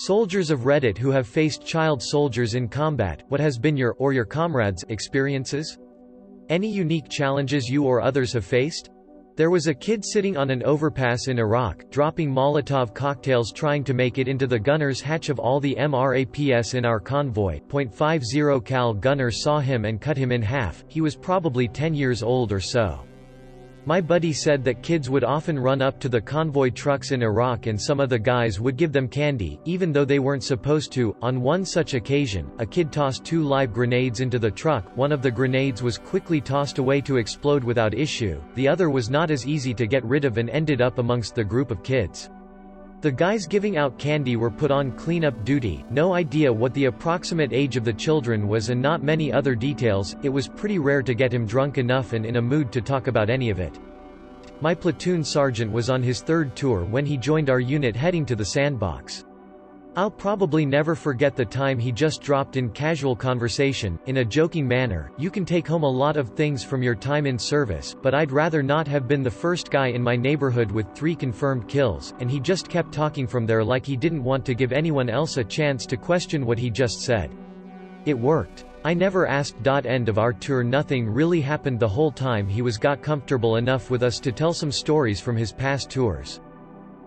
Soldiers of Reddit who have faced child soldiers in combat, what has been your, or your comrades', experiences? Any unique challenges you or others have faced? There was a kid sitting on an overpass in Iraq, dropping Molotov cocktails trying to make it into the gunner's hatch of all the MRAPs in our convoy. .50 cal gunner saw him and cut him in half. He was probably 10 years old or so. My buddy said that kids would often run up to the convoy trucks in Iraq and some of the guys would give them candy, even though they weren't supposed to. On one such occasion, a kid tossed 2 live grenades into the truck. One of the grenades was quickly tossed away to explode without issue, the other was not as easy to get rid of and ended up amongst the group of kids. The guys giving out candy were put on cleanup duty, no idea what the approximate age of the children was and not many other details. It was pretty rare to get him drunk enough and in a mood to talk about any of it. My platoon sergeant was on his 3rd tour when he joined our unit heading to the sandbox. I'll probably never forget the time he just dropped in casual conversation, in a joking manner, "You can take home a lot of things from your time in service, but I'd rather not have been the first guy in my neighborhood with 3 confirmed kills," and he just kept talking from there like he didn't want to give anyone else a chance to question what he just said. It worked. I never asked. End of our tour. Nothing really happened the whole time. He got comfortable enough with us to tell some stories from his past tours.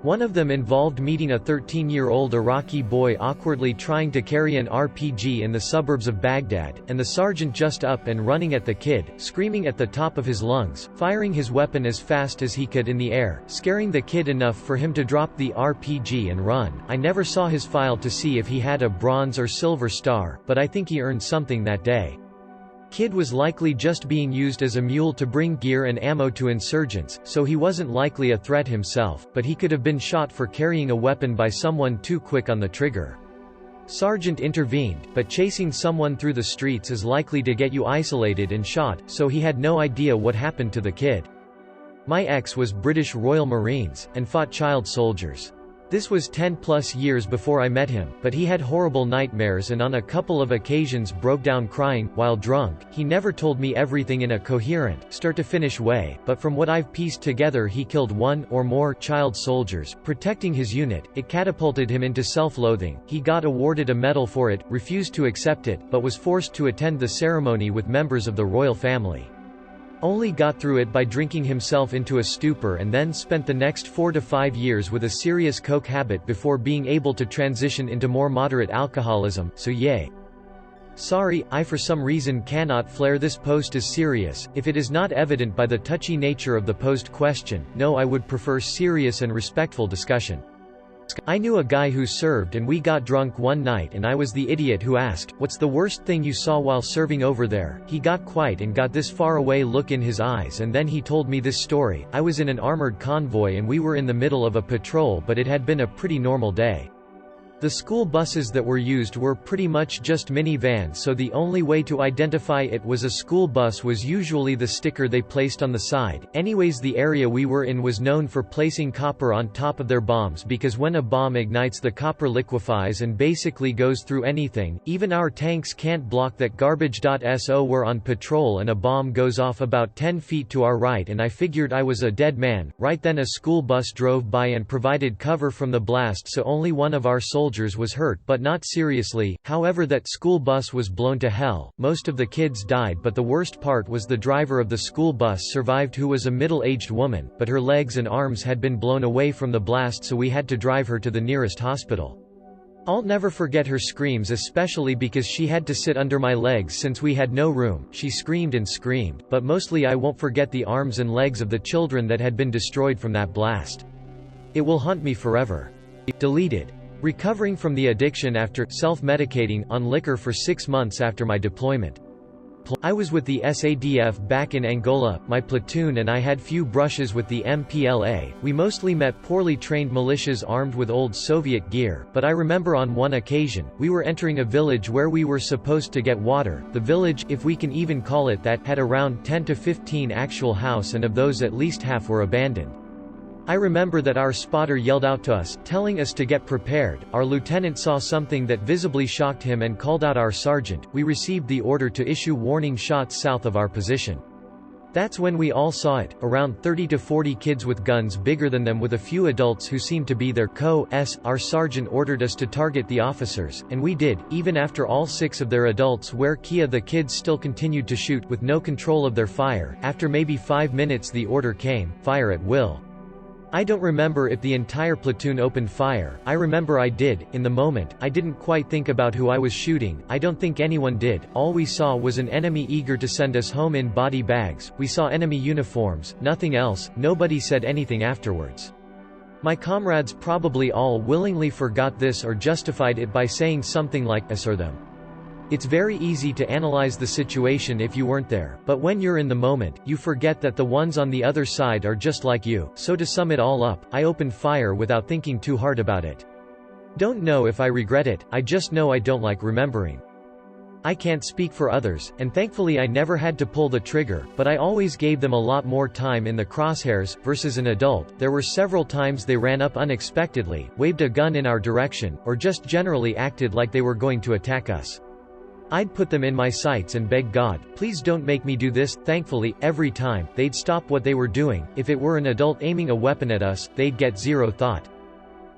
One of them involved meeting a 13-year-old Iraqi boy awkwardly trying to carry an RPG in the suburbs of Baghdad, and the sergeant just up and running at the kid, screaming at the top of his lungs, firing his weapon as fast as he could in the air, scaring the kid enough for him to drop the RPG and run. I never saw his file to see if he had a bronze or silver star, but I think he earned something that day. Kid was likely just being used as a mule to bring gear and ammo to insurgents, so he wasn't likely a threat himself, but he could have been shot for carrying a weapon by someone too quick on the trigger. Sergeant intervened, but chasing someone through the streets is likely to get you isolated and shot, so he had no idea what happened to the kid. My ex was British Royal Marines, and fought child soldiers. This was 10+ years before I met him, but he had horrible nightmares and on a couple of occasions broke down crying. While drunk, he never told me everything in a coherent, start-to-finish way, but from what I've pieced together he killed 1 or more child soldiers, protecting his unit. It catapulted him into self-loathing. He got awarded a medal for it, refused to accept it, but was forced to attend the ceremony with members of the royal family. Only got through it by drinking himself into a stupor and then spent the next 4 to 5 years with a serious coke habit before being able to transition into more moderate alcoholism, so yay. Sorry, I for some reason cannot flare this post as serious, if it is not evident by the touchy nature of the post question. No, I would prefer serious and respectful discussion. I knew a guy who served and we got drunk one night and I was the idiot who asked, "What's the worst thing you saw while serving over there?" He got quiet and got this far away look in his eyes and then he told me this story. I was in an armored convoy and we were in the middle of a patrol, but it had been a pretty normal day. The school buses that were used were pretty much just minivans, so the only way to identify it was a school bus was usually the sticker they placed on the side. Anyways, the area we were in was known for placing copper on top of their bombs because when a bomb ignites the copper liquefies and basically goes through anything. Even our tanks can't block that garbage. So we're on patrol and a bomb goes off about 10 feet to our right and I figured I was a dead man. Right then a school bus drove by and provided cover from the blast, so only one of our soldiers was hurt, but not seriously. However, that school bus was blown to hell. Most of the kids died, but the worst part was the driver of the school bus survived, who was a middle-aged woman, but her legs and arms had been blown away from the blast, so we had to drive her to the nearest hospital. I'll never forget her screams, especially because she had to sit under my legs since we had no room. She screamed and screamed, but mostly I won't forget the arms and legs of the children that had been destroyed from that blast. It will haunt me forever. Deleted. Recovering from the addiction after self-medicating on liquor for 6 months after my deployment. I was with the SADF back in Angola. My platoon and I had few brushes with the MPLA. We mostly met poorly trained militias armed with old Soviet gear, but I remember on one occasion, we were entering a village where we were supposed to get water. The village, if we can even call it that, had around 10 to 15 actual houses, and of those at least half were abandoned. I remember that our spotter yelled out to us, telling us to get prepared. Our lieutenant saw something that visibly shocked him and called out our sergeant. We received the order to issue warning shots south of our position. That's when we all saw it, around 30 to 40 kids with guns bigger than them with a fefew adults who seemed to be their co-s. Our sergeant ordered us to target the officers, and we did, even after all 6 of their adults were Kia. The kids still continued to shoot, with no control of their fire. After maybe 5 minutes the order came, fire at will. I don't remember if the entire platoon opened fire. I remember I did. In the moment, I didn't quite think about who I was shooting. I don't think anyone did. All we saw was an enemy eager to send us home in body bags. We saw enemy uniforms, nothing else. Nobody said anything afterwards. My comrades probably all willingly forgot this or justified it by saying something like, us or them. It's very easy to analyze the situation if you weren't there, but when you're in the moment, you forget that the ones on the other side are just like you. So to sum it all up, I opened fire without thinking too hard about it. Don't know if I regret it, I just know I don't like remembering. I can't speak for others, and thankfully I never had to pull the trigger, but I always gave them a lot more time in the crosshairs. Versus an adult, there were several times they ran up unexpectedly, waved a gun in our direction, or just generally acted like they were going to attack us. I'd put them in my sights and beg God, please don't make me do this. Thankfully, every time, they'd stop what they were doing. If it were an adult aiming a weapon at us, they'd get zero thought.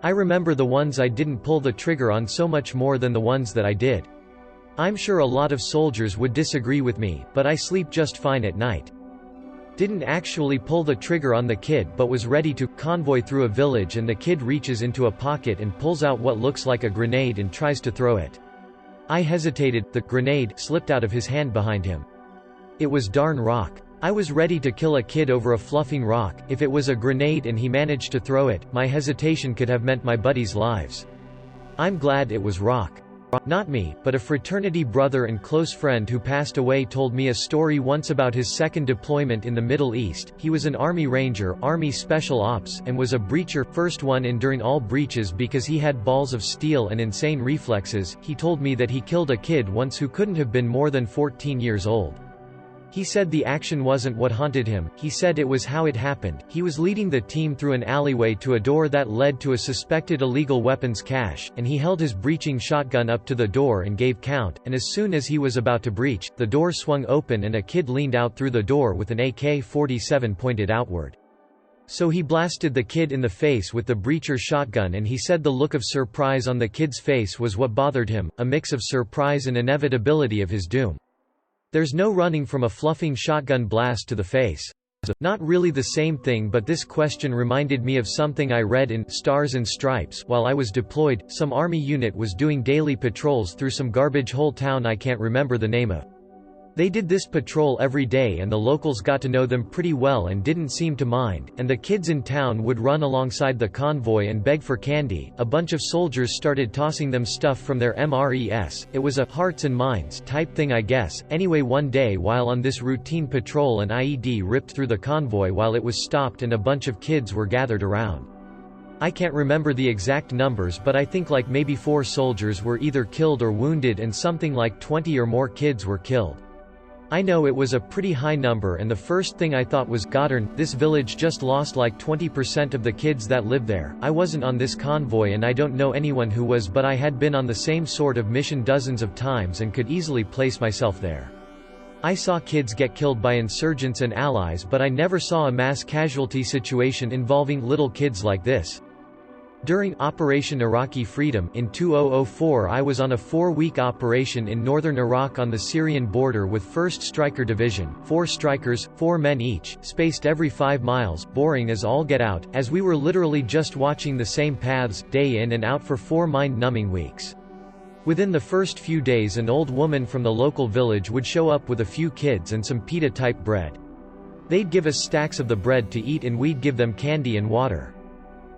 I remember the ones I didn't pull the trigger on so much more than the ones that I did. I'm sure a lot of soldiers would disagree with me, but I sleep just fine at night. Didn't actually pull the trigger on the kid but was ready to convoy through a village, and the kid reaches into a pocket and pulls out what looks like a grenade and tries to throw it. I hesitated, the grenade slipped out of his hand behind him. It was darn rock. I was ready to kill a kid over a fluffing rock. If it was a grenade and he managed to throw it, my hesitation could have meant my buddies' lives. I'm glad it was rock. Not me, but a fraternity brother and close friend who passed away told me a story once about his second deployment in the Middle East. He was an Army Ranger, Army Special Ops, and was a breacher, first one in during all breaches because he had balls of steel and insane reflexes. He told me that he killed a kid once who couldn't have been more than 14 years old. He said the action wasn't what haunted him, he said it was how it happened. He was leading the team through an alleyway to a door that led to a suspected illegal weapons cache, and he held his breaching shotgun up to the door and gave count, and as soon as he was about to breach, the door swung open and a kid leaned out through the door with an AK-47 pointed outward. So he blasted the kid in the face with the breacher shotgun, and he said the look of surprise on the kid's face was what bothered him, a mix of surprise and inevitability of his doom. There's no running from a fluffing shotgun blast to the face. Not really the same thing, but this question reminded me of something I read in Stars and Stripes. While I was deployed, some army unit was doing daily patrols through some garbage hole town I can't remember the name of. They did this patrol every day and the locals got to know them pretty well and didn't seem to mind, and the kids in town would run alongside the convoy and beg for candy. A bunch of soldiers started tossing them stuff from their MREs. It was a hearts and minds type thing, I guess. Anyway, one day while on this routine patrol, an IED ripped through the convoy while it was stopped and a bunch of kids were gathered around. I can't remember the exact numbers, but I think like maybe 4 soldiers were either killed or wounded and something like 20 or more kids were killed. I know it was a pretty high number, and the first thing I thought was, Goddard, this village just lost like 20% of the kids that live there. I wasn't on this convoy and I don't know anyone who was, but I had been on the same sort of mission dozens of times and could easily place myself there. I saw kids get killed by insurgents and allies, but I never saw a mass casualty situation involving little kids like this. During Operation Iraqi Freedom in 2004, I was on a 4-week operation in northern Iraq on the Syrian border with 1st Stryker Division, 4 strikers, 4 men each, spaced every 5 miles, boring as all get out, as we were literally just watching the same paths, day in and out for 4 mind-numbing weeks. Within the first few days, an old woman from the local village would show up with a few kids and some pita-type bread. They'd give us stacks of the bread to eat and we'd give them candy and water.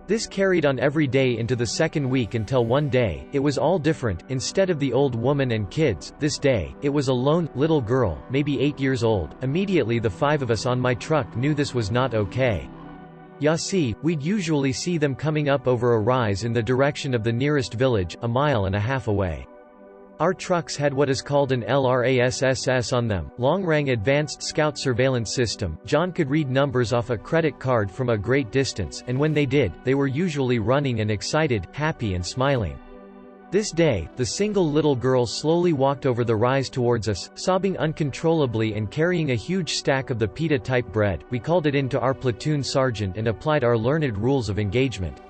This carried on every day into the 2nd week until one day, it was all different. Instead of the old woman and kids, this day, it was a lone, little girl, maybe 8 years old. Immediately the 5 of us on my truck knew this was not okay. Ya see, we'd usually see them coming up over a rise in the direction of the nearest village, a mile and a half away. Our trucks had what is called an LRASSS on them, long-range advanced scout surveillance system. John could read numbers off a credit card from a great distance, and when they did, they were usually running and excited, happy and smiling. This day, the single little girl slowly walked over the rise towards us, sobbing uncontrollably and carrying a huge stack of the pita-type bread. We called it in to our platoon sergeant and applied our learned rules of engagement.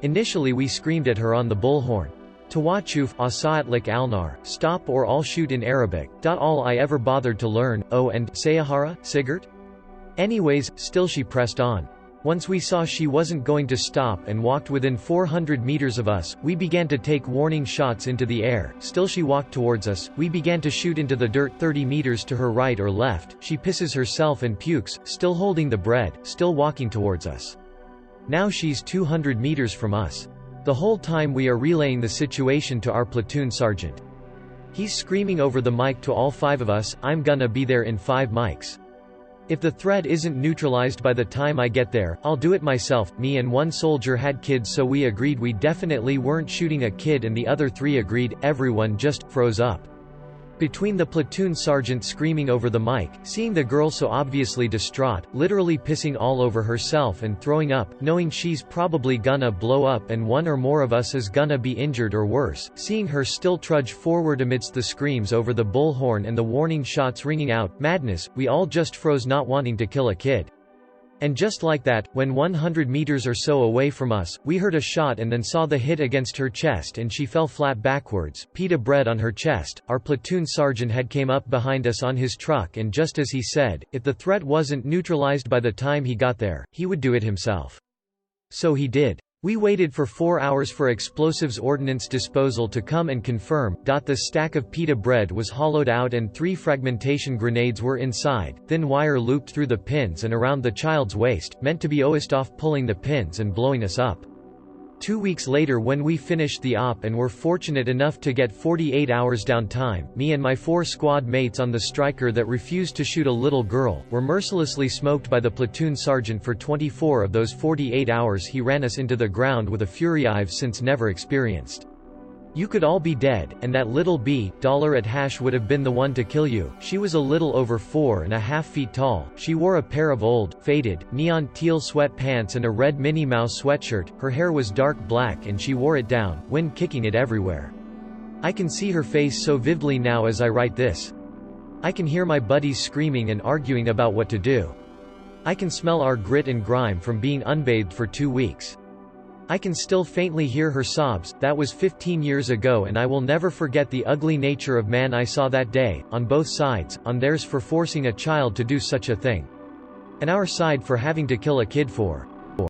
Initially we screamed at her on the bullhorn. Tawachuf asa'atlik alnar, stop or I'll shoot in Arabic. All I ever bothered to learn, oh and Sayahara, Sigurt? Anyways, still she pressed on. Once we saw she wasn't going to stop and walked within 400 meters of us, we began to take warning shots into the air. Still she walked towards us, we began to shoot into the dirt 30 meters to her right or left. She pisses herself and pukes, still holding the bread, still walking towards us. Now she's 200 meters from us. The whole time we are relaying the situation to our platoon sergeant. He's screaming over the mic to all 5 of us, I'm gonna be there in 5 mics. If the threat isn't neutralized by the time I get there, I'll do it myself. Me and one soldier had kids, so we agreed we definitely weren't shooting a kid, and the other 3 agreed. Everyone just froze up. Between the platoon sergeant screaming over the mic, seeing the girl so obviously distraught, literally pissing all over herself and throwing up, knowing she's probably gonna blow up and one or more of us is gonna be injured or worse, seeing her still trudge forward amidst the screams over the bullhorn and the warning shots ringing out, madness, we all just froze, not wanting to kill a kid. And just like that, when 100 meters or so away from us, we heard a shot and then saw the hit against her chest and she fell flat backwards, pita bread on her chest. Our platoon sergeant had came up behind us on his truck, and just as he said, if the threat wasn't neutralized by the time he got there, he would do it himself. So he did. We waited for 4 hours for explosives ordnance disposal to come and confirm. The stack of pita bread was hollowed out and 3 fragmentation grenades were inside, thin wire looped through the pins and around the child's waist, meant to be off pulling the pins and blowing us up. 2 weeks later, when we finished the op and were fortunate enough to get 48 hours downtime, me and my 4 squad mates on the striker that refused to shoot a little girl, were mercilessly smoked by the platoon sergeant for 24 of those 48 hours. He ran us into the ground with a fury I've since never experienced. You could all be dead, and that little B $ at hash would have been the one to kill you. She was a little over 4.5 feet tall. She wore a pair of old, faded, neon teal sweatpants and a red Minnie Mouse sweatshirt. Her hair was dark black and she wore it down, wind kicking it everywhere. I can see her face so vividly now as I write this. I can hear my buddies screaming and arguing about what to do. I can smell our grit and grime from being unbathed for 2 weeks. I can still faintly hear her sobs. That was 15 years ago, and I will never forget the ugly nature of man I saw that day, on both sides, on theirs for forcing a child to do such a thing, and our side for having to kill a kid for